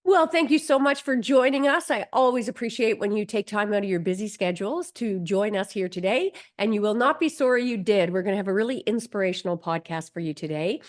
Well, thank you so much for joining us. I always appreciate when you take time out of your busy schedules to join us here today. And you will not be sorry you did. We're going to have a really inspirational podcast for you today.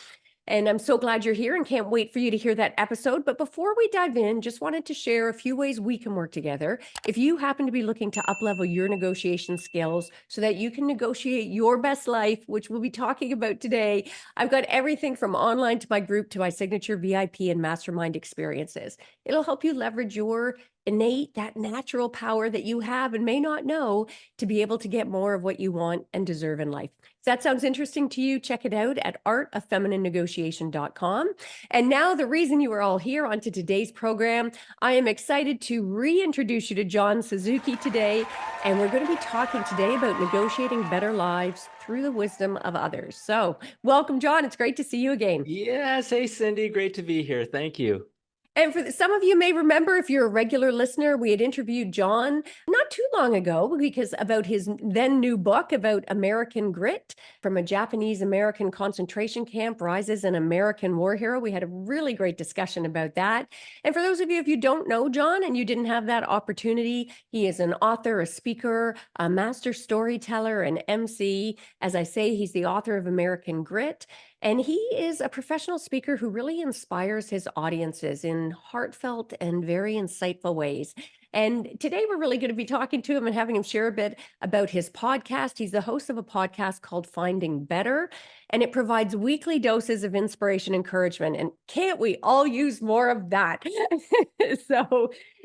And I'm so glad you're here and can't wait for you to hear that episode. But before we dive in, just wanted to share a few ways we can work together. If you happen to be looking to uplevel your negotiation skills so that you can negotiate your best life, which we'll be talking about today, I've got everything from online to my group to my signature VIP and mastermind experiences. It'll help you leverage your innate, that natural power that you have and may not know to be able to get more of what you want and deserve in life. If that sounds interesting to you, check it out at artoffemininenegotiation.com. And now the reason you are all here onto today's program, I am excited to reintroduce you to John Suzuki today. And we're going to be talking today about negotiating better lives through the wisdom of others. So welcome, John. It's great to see you again. Yes. Hey, Cindy. Great to be here. Thank you. And for some of you may remember, if you're a regular listener, we had interviewed John not too long ago because about his then new book about American grit from a Japanese American concentration camp, rises an American war hero. We had a really great discussion about that. And for those of you, if you don't know John and you didn't have that opportunity, he is an author, a speaker, a master storyteller, an MC. As I say, he's the author of American Grit. And he is a professional speaker who really inspires his audiences in heartfelt and very insightful ways. And today we're really going to be talking to him and having him share a bit about his podcast. He's the host of a podcast called Finding Better, and it provides weekly doses of inspiration, encouragement. And can't we all use more of that?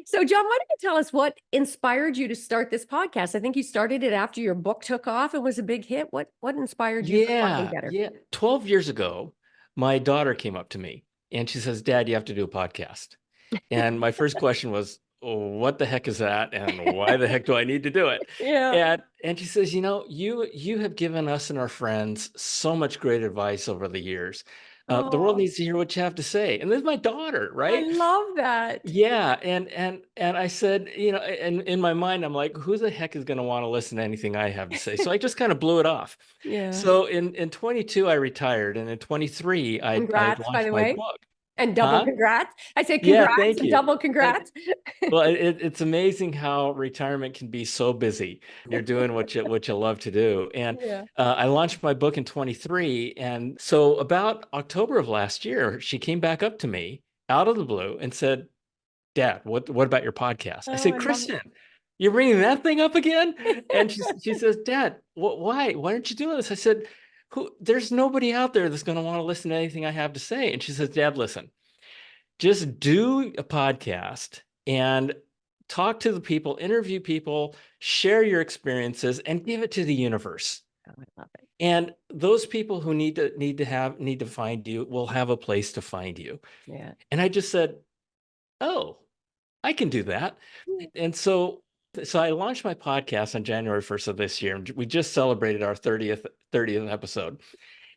So, John, why don't you tell us what inspired you to start this podcast? I think you started it after your book took off and was a big hit. What inspired you for Finding Better? Yeah. 12 years ago, my daughter came up to me and she says, Dad, you have to do a podcast. And my first question was, oh, what the heck is that? And why the heck do I need to do it? Yeah. And she says, you have given us and our friends so much great advice over the years. The world Oh, needs to hear what you have to say. And this is my daughter, I right? love that. Yeah, and I said, and in my mind, I'm like, who the heck is going to want to listen to anything I have to say? So I just kind of blew it off. Yeah. So in 22, I retired, and in 23, I Congrats, by launched the my way. book. And double Huh? congrats. I say Yeah, congrats thank and you. double congrats. Well, it's amazing how retirement can be so busy. You're doing what you love to do. And Yeah. I launched my book in 23, and so about October of last year, she came back up to me out of the blue and said, Dad, what about your podcast? I Oh, said, I love Kristen, you're bringing that thing up again? And she says, Dad, why aren't you doing this? I said, there's nobody out there that's going to want to listen to anything I have to say. And she says, Dad, listen, just do a podcast and talk to the people, interview people, share your experiences, and give it to the universe. Oh, I love it. And those people who need to find you will have a place to find you. Yeah. And I just said, oh, I can do that. And so I launched my podcast on January 1st of this year. We just celebrated our 30th episode.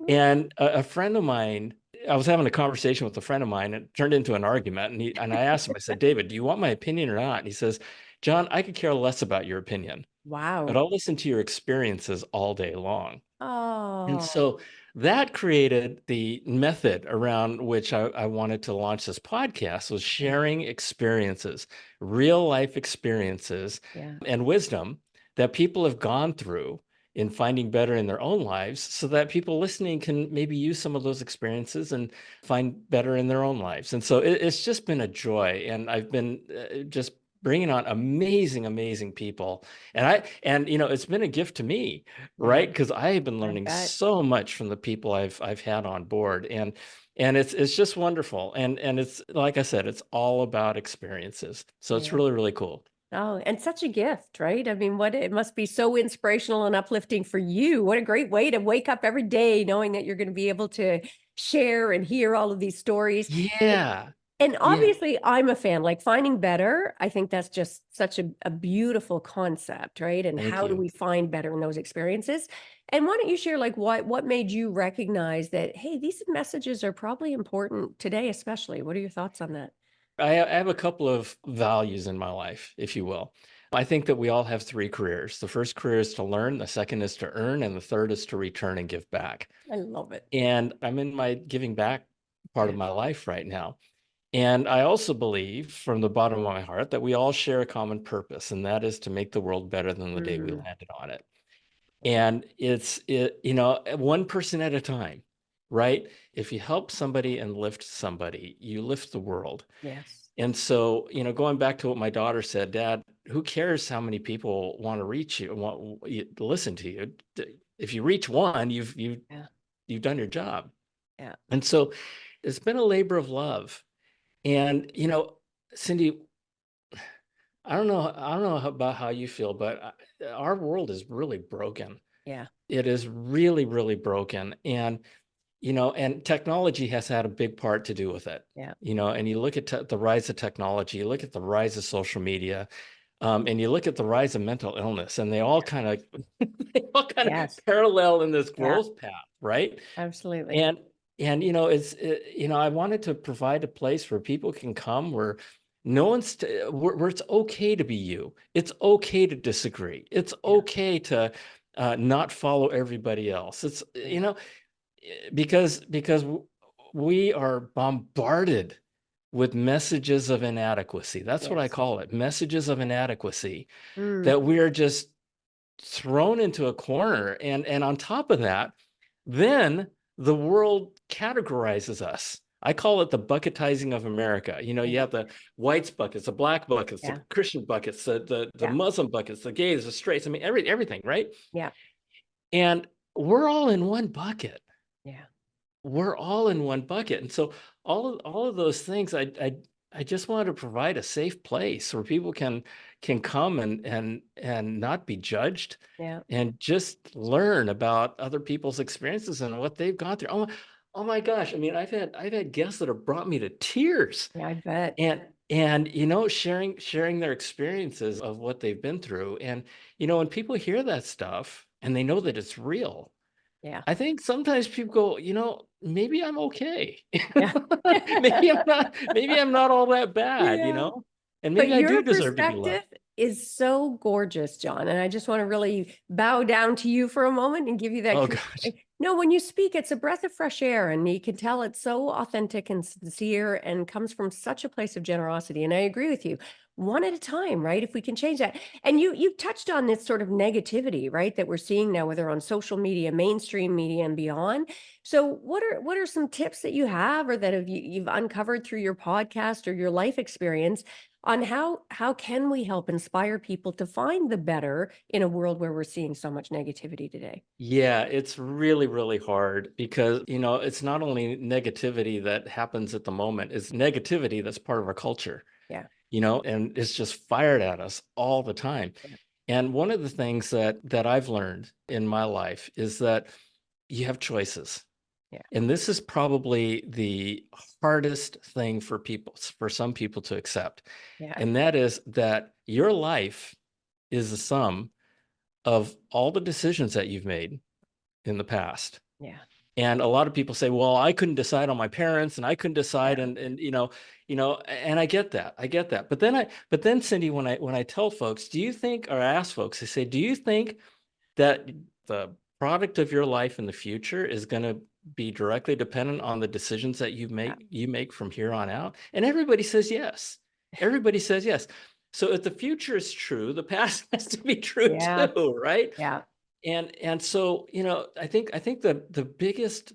And a friend of mine, I was having a conversation with a friend of mine, and it turned into an argument. And I asked him, I said, David, do you want my opinion or not? And he says, John, I could care less about your opinion, but Wow. I'll listen to your experiences all day long. And Oh, so that created the method around which I wanted to launch this podcast, was sharing experiences, real life experiences yeah. and wisdom that people have gone through in finding better in their own lives, so that people listening can maybe use some of those experiences and find better in their own lives. And so it's just been a joy. And I've been just bringing on amazing people. And it's been a gift to me, Yeah. right? Because I have been I learning bet. so much from the people I've had on board, and it's just wonderful. And it's, like I said, it's all about experiences. So it's Yeah. really cool. Oh, and such a gift, right? I mean, what it must be so inspirational and uplifting for you. What a great way to wake up every day knowing that you're going to be able to share and hear all of these stories. Yeah. And Yeah. obviously, I'm a fan, like Finding Better. I think that's just such a beautiful concept, right? And Thank how do you. we find better in those experiences? And why don't you share, like, what made you recognize that, hey, these messages are probably important today, especially? What are your thoughts on that? I have a couple of values in my life, if you will. I think that we all have three careers. The first career is to learn, the second is to earn, and the third is to return and give back. I love it. And I'm in my giving back part of Yeah. my life right now. And I also believe from the bottom of my heart that we all share a common purpose, and that is to make the world better than the day we Mm, landed on it. And one person at a time, right? If you help somebody and lift somebody, you lift the world. yes. And so, going back to what my daughter said, Dad, who cares how many people want to reach you, to listen to you? If you reach one, Yeah. you've done your job. Yeah. And so it's been a labor of love. And, Cindy, I don't know about how you feel, but our world is really broken. Yeah. It is really, really broken. And technology has had a big part to do with it. Yeah. And you look at the rise of technology, you look at the rise of social media, and you look at the rise of mental illness, and they all kind of they all kind of Yes. parallel in this Yeah. growth path, right? Absolutely. And I wanted to provide a place where people can come where no one's where it's okay to be you. It's okay to disagree. It's Yeah. okay to not follow everybody else. It's Yeah. because we are bombarded with messages of inadequacy. That's what I Yes. call it, messages of inadequacy, Mm, that we are just thrown into a corner. And on top of that, then the world categorizes us. I call it the bucketizing of America. You yeah. have the whites buckets, the black buckets, the Yeah. Christian buckets, the Yeah. Muslim buckets, the gays, the straights. I mean, everything, right? Yeah. And we're all in one bucket. Yeah. We're all in one bucket. And so all of those things, I just wanted to provide a safe place where people can come and not be judged Yeah. and just learn about other people's experiences and what they've gone through. Oh my gosh. I mean, I've had guests that have brought me to tears, Yeah. I bet. and sharing their experiences of what they've been through. And when people hear that stuff and they know that it's real, Yeah. I think sometimes people go, maybe I'm okay. Yeah. Maybe I'm not all that bad. Yeah. And But maybe I your do deserve to be perspective loved. is so gorgeous, John. And I just want to really bow down to you for a moment and give you that. Oh gosh. No, when you speak, it's a breath of fresh air, and you can tell it's so authentic and sincere and comes from such a place of generosity. And I agree with you. One at a time, right? If we can change that. And you've touched on this sort of negativity, right, that we're seeing now, whether on social media, mainstream media, and beyond. So what are some tips that you have, or that you've uncovered through your podcast or your life experience, on how can we help inspire people to find the better in a world where we're seeing so much negativity today? Yeah, it's really, really hard because, it's not only negativity that happens at the moment, it's negativity that's part of our culture, Yeah. and it's just fired at us all the time. Yeah. And one of the things that I've learned in my life is that you have choices. Yeah. And this is probably the hardest thing for some people to accept. Yeah. And that is that your life is the sum of all the decisions that you've made in the past. Yeah. And a lot of people say, well, I couldn't decide on my parents and I couldn't decide. Yeah. And I get that. I get that. But then Cindy, when I tell folks, do you think, or I ask folks, I say, do you think that the product of your life in the future is going to be directly dependent on the decisions that Yeah. you make from here on out? And everybody says yes. Everybody says yes. So if the future is true, the past has to be true Yeah. too, right? Yeah. And so, I think the biggest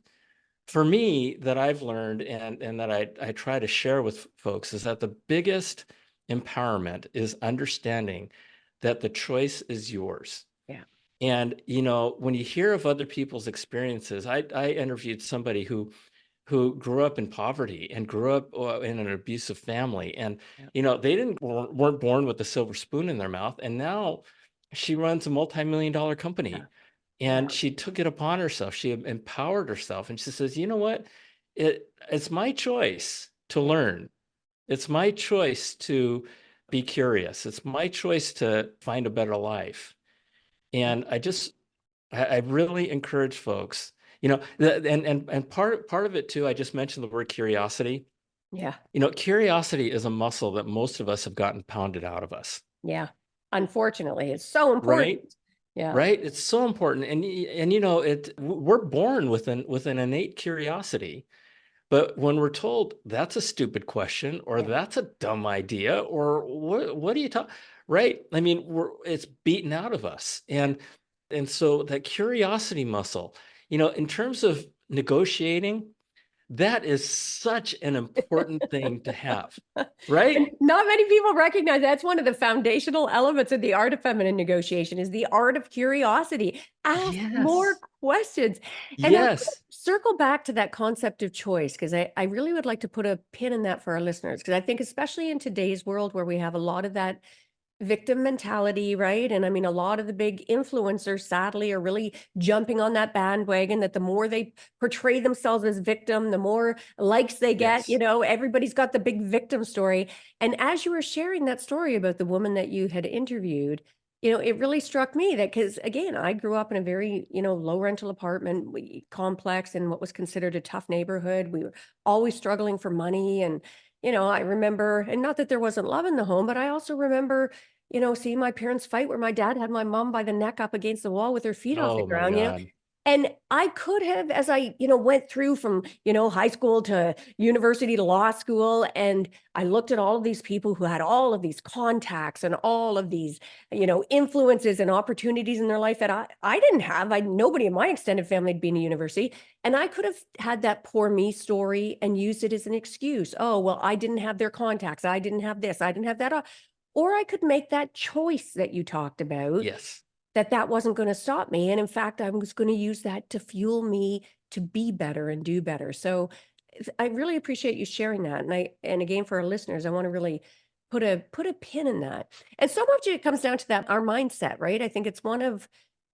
for me that I've learned, and that I try to share with folks, is that the biggest empowerment is understanding that the choice is yours. Yeah. And when you hear of other people's experiences, I interviewed somebody who grew up in poverty and grew up in an abusive family, and Yeah. they weren't born with a silver spoon in their mouth, and now she runs a multi-million-dollar Yeah. company, Yeah. and she took it upon herself. She empowered herself, and she says, you know what, it's my choice to Yeah. learn. It's my choice to be curious. It's my choice to find a better life. Yeah. And I really encourage folks, and part of it too, I just mentioned the word curiosity. Yeah. Curiosity is a muscle that most of us have gotten pounded out of us, Yeah. Unfortunately, it's so right? important. Yeah. Right? It's so important. And we're born with an innate curiosity, But when we're told that's a stupid question, or Yeah. that's a dumb idea, or what are you talking, right? I mean, it's beaten out of us. And so that curiosity muscle, in terms of negotiating, that is such an important thing to have, right? And not many people recognize that's one of the foundational elements of the art of feminine negotiation is the art of curiosity. Ask more Yes. questions. And I want to Yes. circle back to that concept of choice because I really would like to put a pin in that for our listeners because I think especially in today's world where we have a lot of that victim mentality, right? And I mean, a lot of the big influencers, sadly, are really jumping on that bandwagon that the more they portray themselves as victim, the more likes they get. Yes. Everybody's got the big victim story. And as you were sharing that story about the woman that you had interviewed, it really struck me that because again, I grew up in a very, low rental apartment complex in what was considered a tough neighborhood. We were always struggling for money. And, I remember, and not that there wasn't love in the home, but I also remember seeing my parents fight where my dad had my mom by the neck up against the wall with her feet off the Oh my ground. God. And I could have, as I, went through from, high school to university to law school, and I looked at all of these people who had all of these contacts and all of these, influences and opportunities in their life that I didn't have. Nobody in my extended family had been to university. And I could have had that poor me story and used it as an excuse. Oh, well, I didn't have their contacts. I didn't have this. I didn't have that. Or I could make that choice that you talked about, Yes. that wasn't going to stop me. And in fact, I was going to use that to fuel me to be better and do better. So I really appreciate you sharing that. And again, for our listeners, I want to really put a pin in that. And so much of it comes down to that, our mindset, right? I think it's one of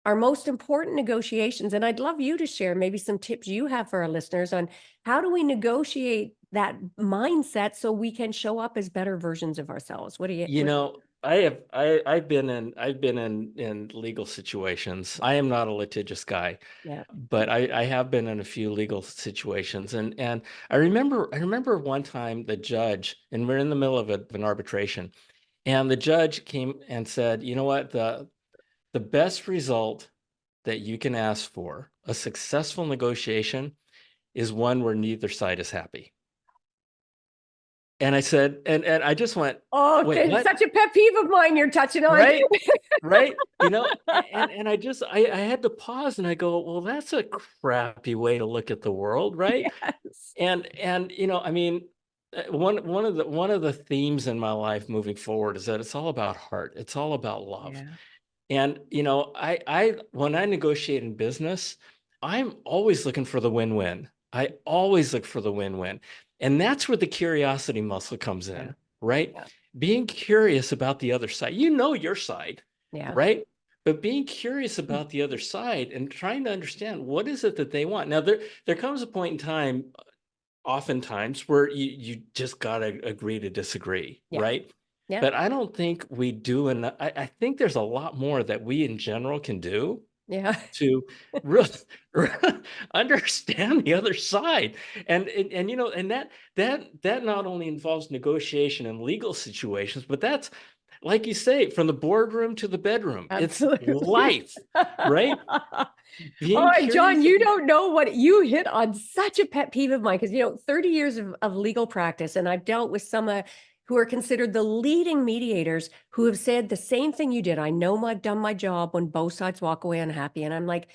our most important negotiations. And I'd love you to share maybe some tips you have for our listeners on how do we negotiate that mindset so we can show up as better versions of ourselves. What do you, I've been in legal situations. I am not a litigious guy, yeah. but I have been in a few legal situations. And I remember one time the judge, and we're in the middle of an arbitration, and the judge came and said, you know what, the best result that you can ask for, a successful negotiation, is one where neither side is happy. And I said, and I just went, Oh, wait, it's what? such a pet peeve of mine you're touching on. Right? Right? And I had to pause and I go, well, that's a crappy way to look at the world, right? Yes. And I mean, one of the themes in my life moving forward is that it's all about heart. It's all about love. Yeah. And I when I negotiate in business, I'm always looking for the win-win. I always look for the win-win. And that's where the curiosity muscle comes Yeah. in, right? Yeah. Being curious about the other side. You know your side, Yeah. right? But being curious about the other side and trying to understand what is it that they want. Now there comes a point in time, oftentimes, where you just gotta agree to disagree, Yeah. right? Yeah. But I don't think we do enough. I think there's a lot more that we in general can do Yeah. to really understand the other side. And that not only involves negotiation and legal situations, but that's, like you say, from the boardroom to the bedroom. It's Absolutely. life, right? Oh, Being and John, curious you about, don't know what you hit on such a pet peeve of mine because 30 years of legal practice, and I've dealt with some who are considered the leading mediators who have said the same thing you did. I know I've done my job when both sides walk away unhappy. And I'm like,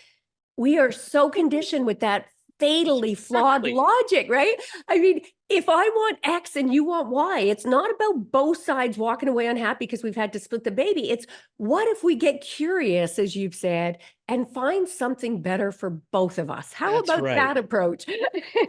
we are so conditioned with that fatally flawed exactly. logic, right? I mean, if I want X and you want Y, it's not about both sides walking away unhappy because we've had to split the baby. It's what if we get curious, as you've said, and find something better for both of us? How That's about right. that approach?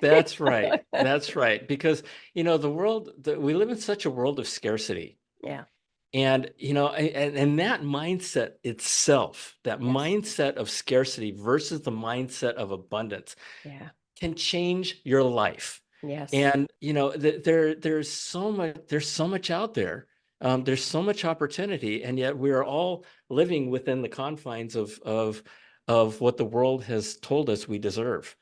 That's right. That's right. Because we live in such a world of scarcity. Yeah. And and that mindset itself, that Yes. mindset of scarcity versus the mindset of abundance, Yeah. can change your life. Yes. And there's so much out there. There's so much opportunity, and yet we're all living within the confines of what the world has told us we deserve.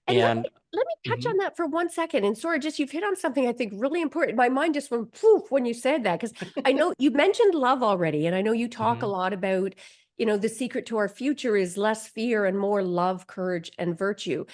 And And let me touch Mhm, on that for 1 second. And sorry, just you've hit on something I think really important. My mind just went poof when you said that, because I know you mentioned love already. And I know you talk a mhm, lot about, the secret to our future is less fear and more love, courage, and virtue.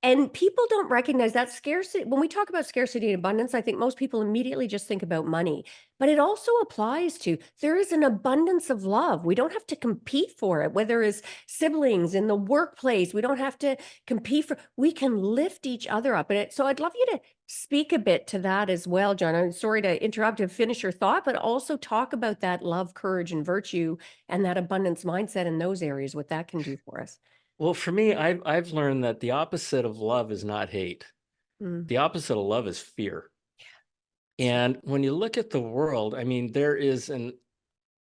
And people don't recognize that scarcity. When we talk about scarcity and abundance, I think most people immediately just think about money, but it also applies to there is an abundance of love. We don't have to compete for it, whether it's siblings in the workplace. We don't have to compete for, we can lift each other up. So I'd love you to speak a bit to that as well, John. I'm sorry to interrupt and finish your thought, but also talk about that love, courage, and virtue and that abundance mindset in those areas, what that can do for us. Well, for me, I've learned that the opposite of love is not hate. Mm, The opposite of love is fear. And when you look at the world, I mean, there is an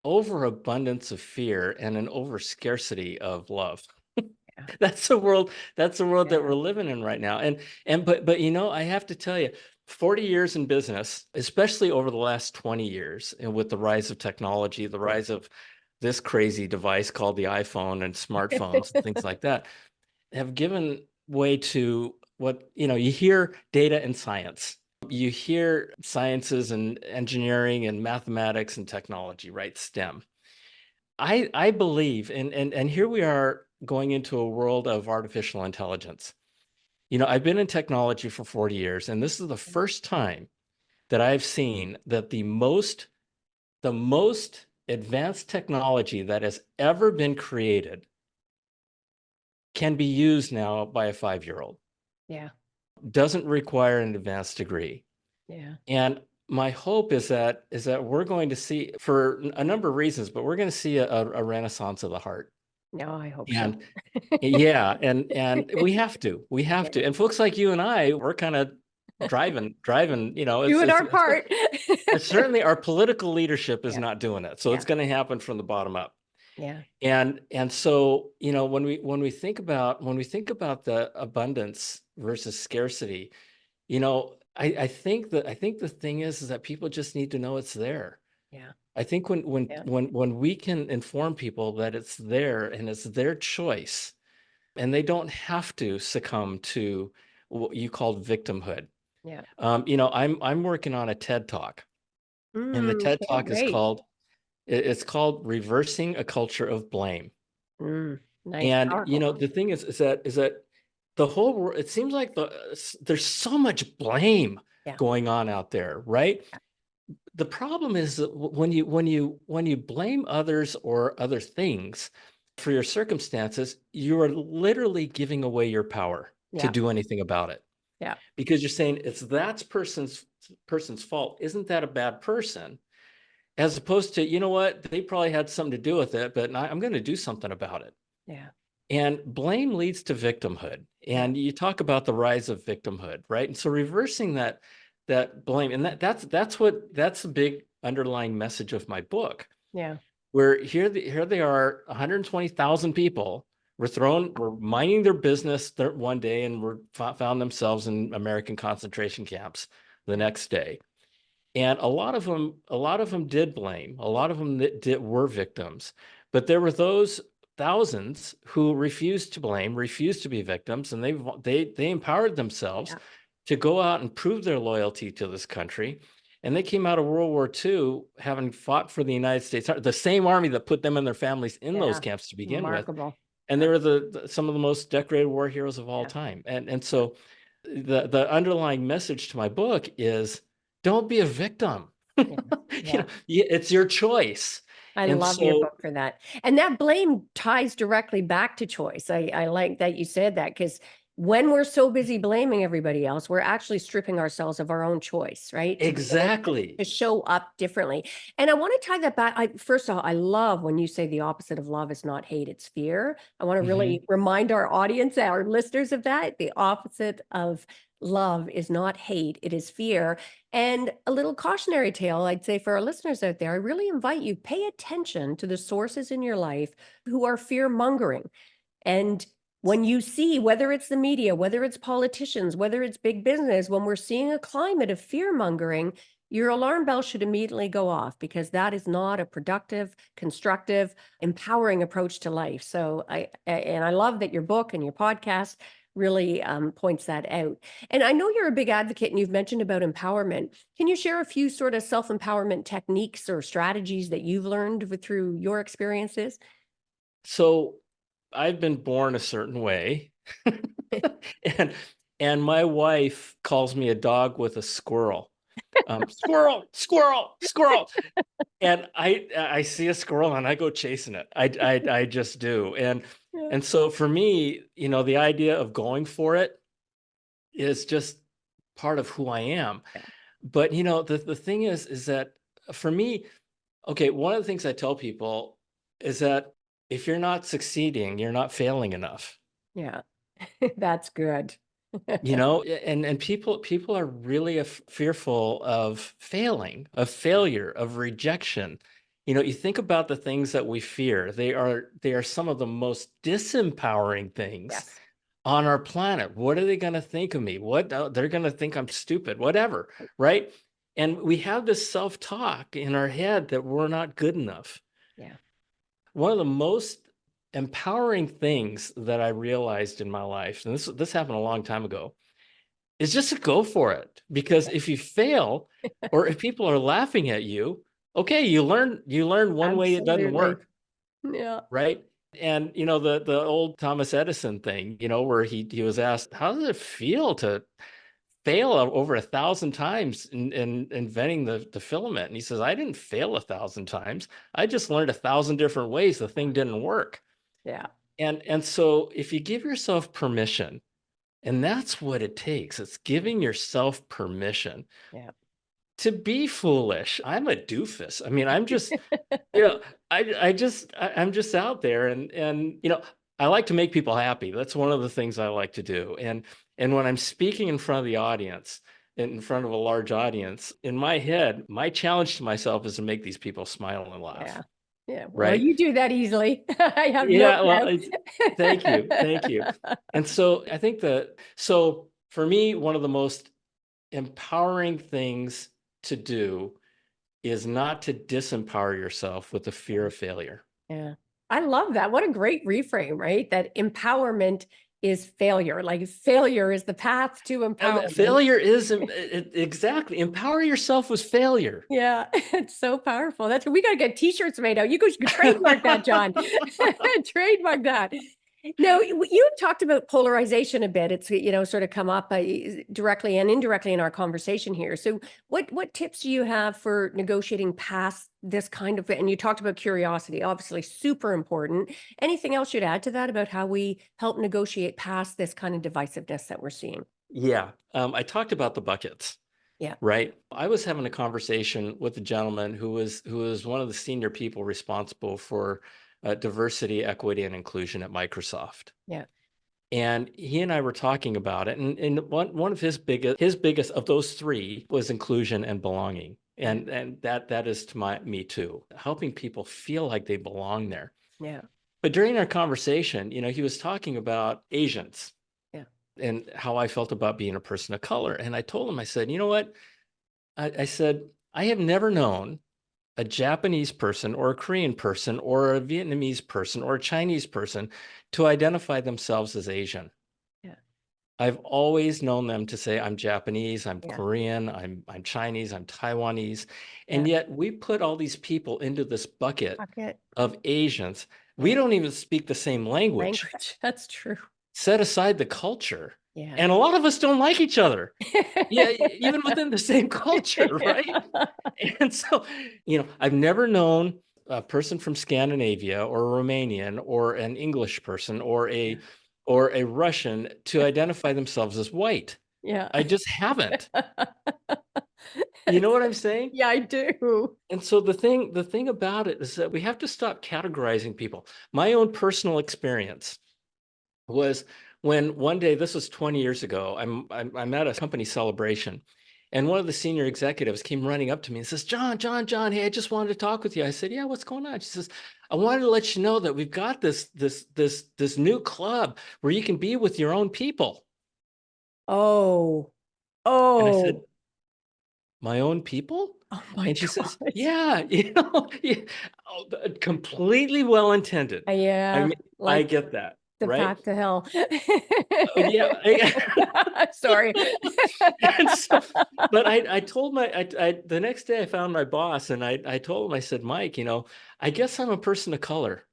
overabundance of fear and an overscarcity of love. yeah, That's the world that yeah, we're living in right now. But you know, I have to tell you, 40 years in business, especially over the last 20 years, and with the rise of technology, the rise of this crazy device called the iPhone and smartphones and things like that, have given way to what, you know, you hear data and science. You hear sciences and engineering and mathematics and technology, right? STEM. I believe, and here we are going into a world of artificial intelligence. You know, I've been in technology for 40 years, and this is the first time that I've seen that the most advanced technology that has ever been created can be used now by a 5-year-old. yeah, Doesn't require an advanced degree. yeah. And my hope is that we're going to see, for a number of reasons, but we're going to see a renaissance of the heart. No, I hope so. And yeah, and we have to. And folks like you and I, we're kind of driving. You know, Doing our part. it's certainly our political leadership is Yeah, not doing it. So yeah, it's going to happen from the bottom up. yeah, And so, you know, when we think about the abundance versus scarcity, you know, I think the thing is that people just need to know it's there. yeah, I think when when yeah, when when we can inform people that it's there and it's their choice, and they don't have to succumb to what you called victimhood. yeah. You know, I'm working on a TED Talk, and the TED Can't Talk is wait. called Reversing a Culture of Blame. Nice, And you powerful. know, the thing is that the whole world, it seems like there's so much blame Yeah, going on out there, right? yeah, The problem is that when you blame others or other things for your circumstances, you are literally giving away your power to yeah, do anything about it, yeah, because you're saying it's that person's fault. Isn't that a bad person? As opposed to, you know what, they probably had something to do with it, but I'm going to do something about it. yeah, And blame leads to victimhood. yeah, And you talk about the rise of victimhood, right? And so reversing that blame, and that's a big underlying message of my book, yeah, where here they are, 120,000 people were minding their business one day and found themselves in American concentration camps the yeah, next day. And a lot of them did blame. A lot of them were victims, but there were those thousands who refused to blame, refused to be victims, and they empowered themselves yeah, to go out and prove their loyalty to this country. And they came out of World War II having fought for the United States, the same army that put them and their families in those yeah. camps to begin with. Remarkable. And Yeah, they were some of the most decorated war heroes of all yeah, time. And yeah, so the underlying message to my book is, don't be a victim. yeah, You yeah. know, it's your choice. I And love your so book for that. And that blame ties directly back to choice. I like that you said that because when we're so busy blaming everybody else, we're actually stripping ourselves of our own choice, right? To be able exactly. to show up differently. And I want to tie that back. First of all, I love when you say the opposite of love is not hate, it's fear. I want to Mhm. really remind our audience, our listeners of that. The opposite of love is not hate, it is fear. And a little cautionary tale, I'd say for our listeners out there, I really invite you pay attention to the sources in your life who are fear mongering. And when you see, whether it's the media, whether it's politicians, whether it's big business, when we're seeing a climate of fear mongering, your alarm bell should immediately go off because that is not a productive, constructive, empowering approach to life. So and I love that your book and your podcast really points that out. And I know you're a big advocate and you've mentioned about empowerment. Can you share a few sort of self-empowerment techniques or strategies that you've learned through your experiences? So I've been born a certain way. and and my wife calls me a dog with a squirrel. Squirrel, squirrel, squirrel. And I see a squirrel and I go chasing it. I just do. Yeah. And so for me, the idea of going for it is just part of who I am. Yeah. But the thing is that for me, okay, one of the things I tell people is that if you're not succeeding, you're not failing enough. Yeah. That's good. And people are really fearful of failing, of failure, of rejection. You think about the things that we fear. They are some of the most disempowering things Yes. on our planet. What are they going to think of me? What they're going to think I'm stupid, whatever, right? And we have this self-talk in our head that we're not good enough. Yeah. One of the most empowering things that I realized in my life, and this happened a long time ago, is just to go for it. Because if you fail, or if people are laughing at you, okay, you learn one way it doesn't Absolutely. work, Yeah. right? And the old Thomas Edison thing, where he was asked, how does it feel to fail over 1,000 times in inventing the filament? And he says, I didn't fail 1,000 times. I just learned 1,000 different ways the thing didn't work. Yeah. And so if you give yourself permission, and that's what it takes, it's giving yourself permission Yeah. to be foolish. I'm a doofus. I mean, I'm just, you know, I'm just out there, and I like to make people happy. That's one of the things I like to do. And when I'm speaking in front of the audience, in front of a large audience, in my head, my challenge to myself is to make these people smile and laugh, Yeah. Yeah. Well, right? you do that easily. I have no Yeah, well, doubt. thank you. Thank you. And so I think so for me, one of the most empowering things to do is not to disempower yourself with the fear of failure. Yeah. I love that. What a great reframe, right? That empowerment is failure. Like failure is the path to empowerment. Failure is exactly, empower yourself with failure. Yeah, it's so powerful. That's we got to get t-shirts made out. You could trademark that, John. Trademark that. No, you talked about polarization a bit. It's sort of come up directly and indirectly in our conversation here. So, what tips do you have for negotiating past this kind of? And you talked about curiosity, obviously super important. Anything else you'd add to that about how we help negotiate past this kind of divisiveness that we're seeing? Yeah, I talked about the buckets. Yeah, Right. I was having a conversation with a gentleman who was one of the senior people responsible for diversity, equity, and inclusion at Microsoft. yeah, And he and I were talking about it. And one of his biggest of those three was inclusion and belonging. yeah, And that is to me too, helping people feel like they belong there. yeah, But during our conversation, he was talking about Asians yeah, and how I felt about being a person of color. And I told him, I said, you know what? I said, I have never known a Japanese person or a Korean person or a Vietnamese person or a Chinese person to identify themselves as Asian. yeah, I've always known them to say, I'm Japanese, I'm yeah. Korean, I'm Chinese, I'm Taiwanese. Yeah. And yet we put all these people into this bucket Pocket. of Asians. We Yeah. don't even speak the same language, Language. That's true. set aside the culture. Yeah. And a lot of us don't like each other. Yeah, even within the same culture, right? And so, I've never known a person from Scandinavia or a Romanian or an English person or a Russian to identify themselves as white. Yeah. I just haven't. You know what I'm saying? Yeah, I do. And so the thing about it is that we have to stop categorizing people. My own personal experience was when one day, this was 20 years ago, I'm at a company celebration, and one of the senior executives came running up to me and says, John, hey, I just wanted to talk with you. I said, yeah, what's going on? She says, I wanted to let you know that we've got this new club where you can be with your own people. Oh. And I said, Oh. my own people? Oh my And she says, God. yeah, yeah, completely well intended. I Yeah. mean, I Like get that, the right? path to hell. Oh, yeah. Sorry. And so, but I told the next day I found my boss and I told him, I said, Mike, I guess I'm a person of color.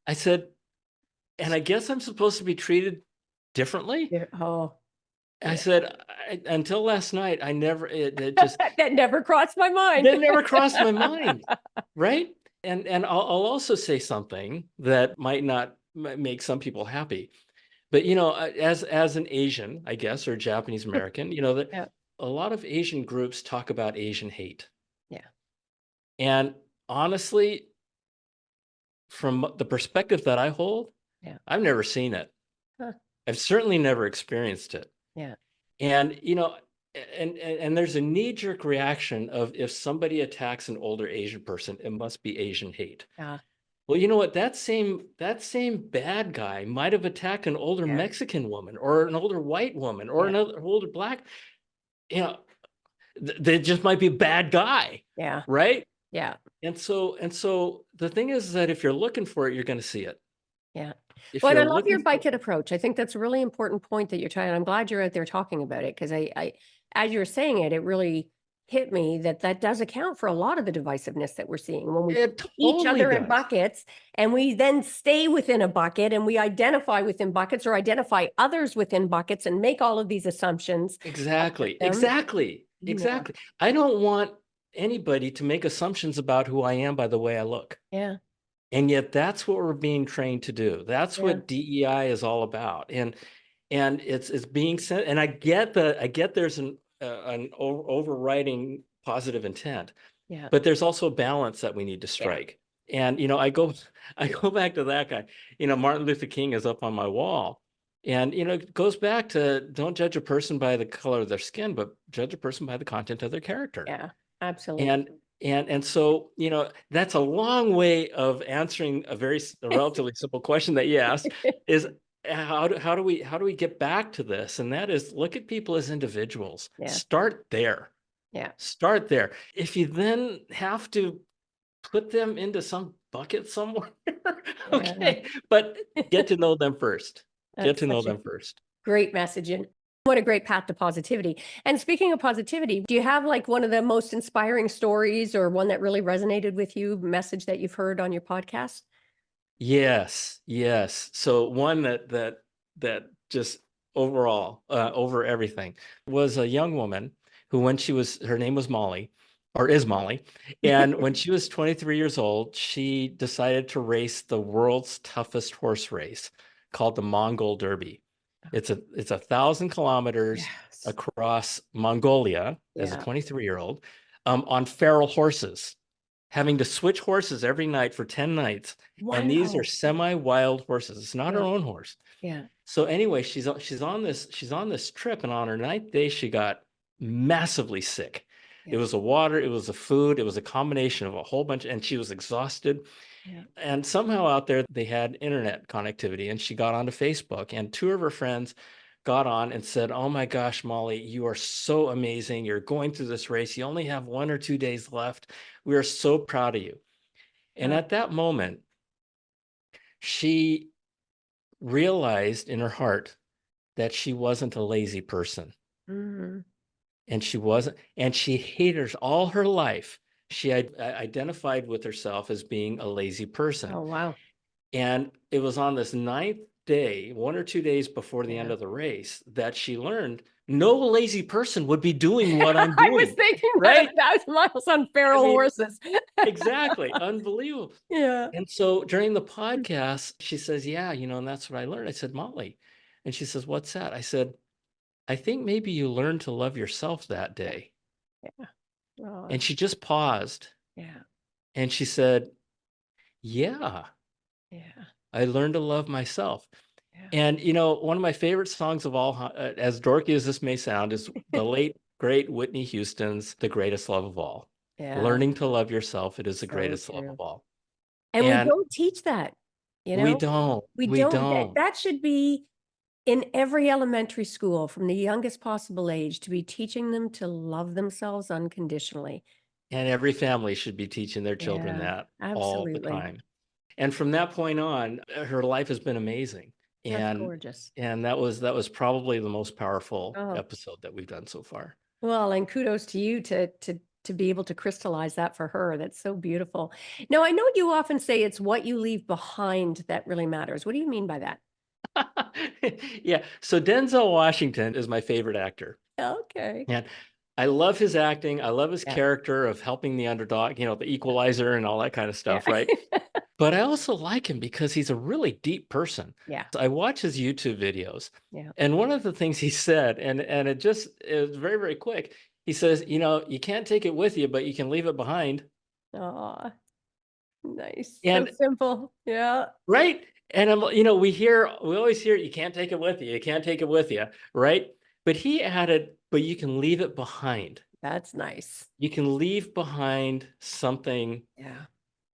I said, and I guess I'm supposed to be treated differently. Oh, I yeah. said, until last night, I never, it just, That never crossed my mind. that never crossed my mind. Right. And I'll also say something that might not make some people happy. But as an Asian, I guess, or Japanese American, that Yeah. a lot of Asian groups talk about Asian hate. Yeah. And honestly, from the perspective that I hold, Yeah. I've never seen it. Huh. I've certainly never experienced it. Yeah. And and there's a knee-jerk reaction of, if somebody attacks an older Asian person, it must be Asian hate. Yeah. Well, you know what? That same bad guy might have attacked an older Yeah. Mexican woman, or an older white woman, or Yeah. another older black. You know, they just might be a bad guy, Yeah. right? Yeah. And so the thing is that if you're looking for it, you're going to see it. Yeah. If Well, and I you're love looking your for, bike it approach. I think that's a really important point that you're trying. I'm glad you're out there talking about it because as you were saying it, it really hit me that that does account for a lot of the divisiveness that we're seeing when we it put each totally other in does. buckets and we then stay within a bucket and we identify within buckets or identify others within buckets and make all of these assumptions about Exactly. them. Exactly. Yeah. Exactly. I don't want anybody to make assumptions about who I am by the way I look. Yeah. And yet that's what we're being trained to do. That's Yeah. what DEI is all about. And it's being said, and I get there's an overriding positive intent, Yeah. but there's also a balance that we need to Yeah. strike. And I go back to that guy. Martin Luther King is up on my wall. And it goes back to, don't judge a person by the color of their skin, but judge a person by the content of their character. Yeah. Absolutely. And so, that's a long way of answering a relatively simple question that you asked, is how do we get back to this? And that is, look at people as individuals. Yeah. Start there. Yeah. Start there. If you then have to put them into some bucket somewhere, okay, but get to know them first. Get That's to know such a them first. great message. And what a great path to positivity. And speaking of positivity, do you have like one of the most inspiring stories or one that really resonated with you, message that you've heard on your podcast? Yes, yes. So one that just overall, over everything, was a young woman who, her name was Molly, or is Molly, and when she was 23 years old, she decided to race the world's toughest horse race called the Mongol Derby. It's 1,000 kilometers Yes. across Mongolia as a Yeah. 23-year-old, on feral horses, having to switch horses every night for 10 nights. And these are Wow. semi-wild horses. It's not her Yeah. own horse. Yeah. So anyway, she's on this trip, and on her ninth day, she got massively sick. It Yeah. was the water, it was the food, it was a combination of a whole bunch, and she was exhausted. Yeah. And somehow out there, they had internet connectivity, and she got onto Facebook, and two of her friends got on and said, "Oh my gosh, Molly, you are so amazing. You're going through this race. You only have 1 or 2 days left. We are so proud of you." And Uh, at that moment, she realized in her heart that she wasn't a lazy person. mm, And she wasn't, and she hated all her life. She identified with herself as being a lazy person. oh, wow. And it was on this ninth day, 1 or 2 days before the end Yeah. of the race, that she learned no lazy person would be doing what I'm I was doing. thinking that Right? 1,000 miles on I feral mean, horses. exactly. Unbelievable. Yeah. And so during the podcast, she says, "Yeah, and that's what I learned." I said, "Molly." And she says, "What's that?" I said, "I think maybe you learned to love yourself that day." Yeah. Oh, And she just paused, yeah. and she said, "Yeah, Yeah. I learned to love myself." Yeah. And one of my favorite songs of all, as dorky as this may sound, is the late great Whitney Houston's "The Greatest Love of All." Yeah. Learning to love yourself, it is the So greatest love of true. all. And we And don't teach that, you we know? don't, We we don't. That don't. that should be in every elementary school from the youngest possible age to be teaching them to love themselves unconditionally. And every family should be teaching their children Yeah, that all the absolutely. time. And from that point on, her life has been amazing. That's And gorgeous. and that was probably the most powerful Oh, episode that we've done so far. well, and kudos to you to be able to crystallize that for her. That's so beautiful. Now, I know you often say it's what you leave behind that really matters. What do you mean by that? Yeah. So Denzel Washington is my favorite actor. Okay. And I love his acting. I love his Yeah. character of helping the underdog, the equalizer and all that kind of Yeah. stuff, right? But I also like him because he's a really deep person. Yeah. So I watch his YouTube videos, Yeah. and one of the things he said, and it was very, very quick. He says, you can't take it with you, but you can leave it behind. Oh, nice. So And simple. Yeah. right. And we always hear you can't take it with you. You can't take it with you, right? But he added, but you can leave it behind. That's nice. You can leave behind something Yeah.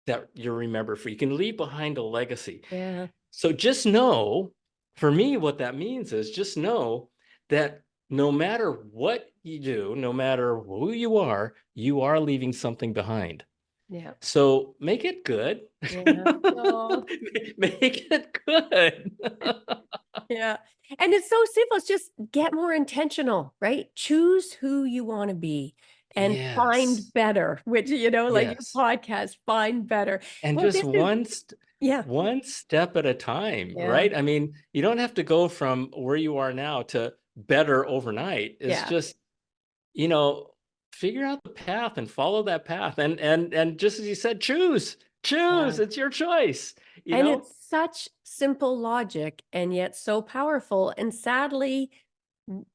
that you remember for. You can leave behind a legacy. Yeah. So just know, for me, what that means is just know that no matter what you do, no matter who you are leaving something behind. Yeah. So make it good. Yeah. Oh, Make it good. yeah. And it's so simple. It's just get more intentional, right? Choose who you want to be and find Yes. better, which, like your Yes. podcast, find better. And Well, just this is, yeah. one step at a time, Yeah. right? I mean, you don't have to go from where you are now to better overnight. It's Yeah. just, you know, figure out the path and follow that path. And just as you said, choose. Yeah. Choose. It's your choice, you And know? it's such simple logic and yet so powerful and sadly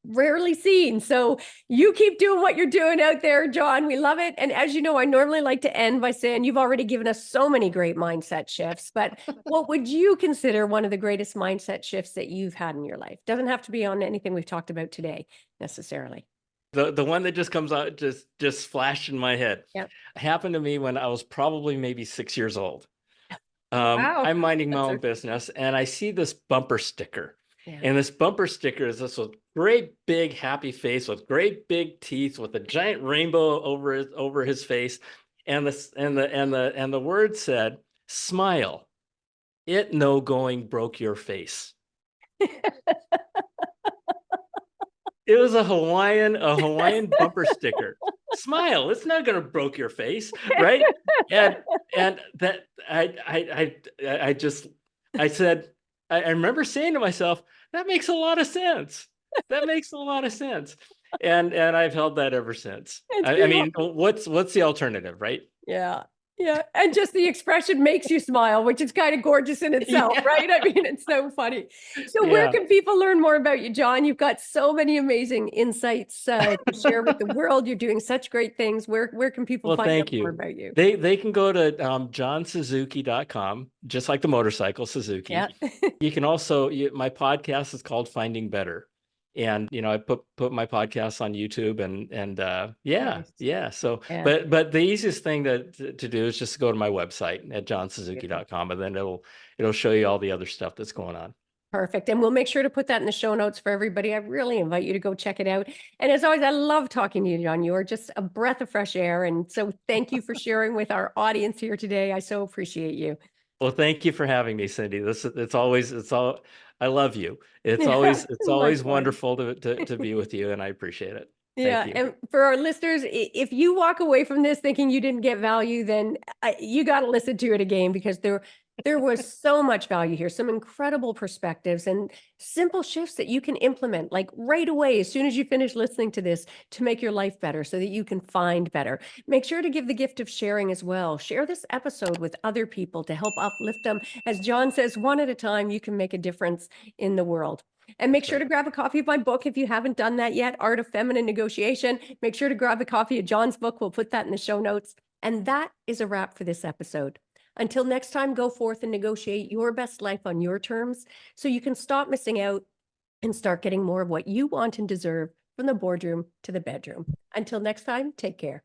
rarely seen. So you keep doing what you're doing out there, John. We love it. And as you know, I normally like to end by saying you've already given us so many great mindset shifts, but what would you consider one of the greatest mindset shifts that you've had in your life? Doesn't have to be on anything we've talked about today necessarily. The one that just comes out just flashed in my head Yep. happened to me when I was probably maybe 6 years old. Wow. I'm minding my That's own a, business and I see this bumper sticker. yeah. And this bumper sticker is this great big happy face with great big teeth with a giant rainbow over his face. And the word said, smile. It no going broke your face. It was a Hawaiian bumper sticker. Smile. It's not going to broke your face, right? And that I just I said I remember saying to myself, that makes a lot of sense. That makes a lot of sense. And I've held that ever since. It's I beautiful. mean, what's the alternative, right? Yeah. Yeah. And just the expression makes you smile, which is kind of gorgeous in itself, Yeah. right? I mean, it's so funny. So, where Yeah. can people learn more about you, John? You've got so many amazing insights to share with the world. You're doing such great things. Where can people Well, find out thank more you. about you? They can go to johnsuzuki.com, just like the motorcycle Yeah. Suzuki. You can also my podcast is called Finding Better. And I put my podcast on YouTube and yeah, Nice. yeah. So Yeah. but the easiest thing to do is just go to my website at Beautiful. johnsuzuki.com and then it'll show you all the other stuff that's going on. Perfect. And we'll make sure to put that in the show notes for everybody. I really invite you to go check it out. And as always, I love talking to you, John. You are just a breath of fresh air. And so thank you for sharing with our audience here today. I so appreciate you. Well, thank you for having me, Cindy. I love you. It's Yeah, always likewise. wonderful to be with you, and I appreciate it. Thank Yeah, you. and for our listeners, if you walk away from this thinking you didn't get value, then you got to listen to it again because there was so much value here, some incredible perspectives and simple shifts that you can implement like right away as soon as you finish listening to this to make your life better so that you can find better. Make sure to give the gift of sharing as well. Share this episode with other people to help uplift them. As John says, one at a time, you can make a difference in the world. And make That's sure to right. grab a copy of my book if you haven't done that yet, Art of Feminine Negotiation. Make sure to grab a copy of John's book. We'll put that in the show notes. And that is a wrap for this episode. Until next time, go forth and negotiate your best life on your terms so you can stop missing out and start getting more of what you want and deserve from the boardroom to the bedroom. Until next time, take care.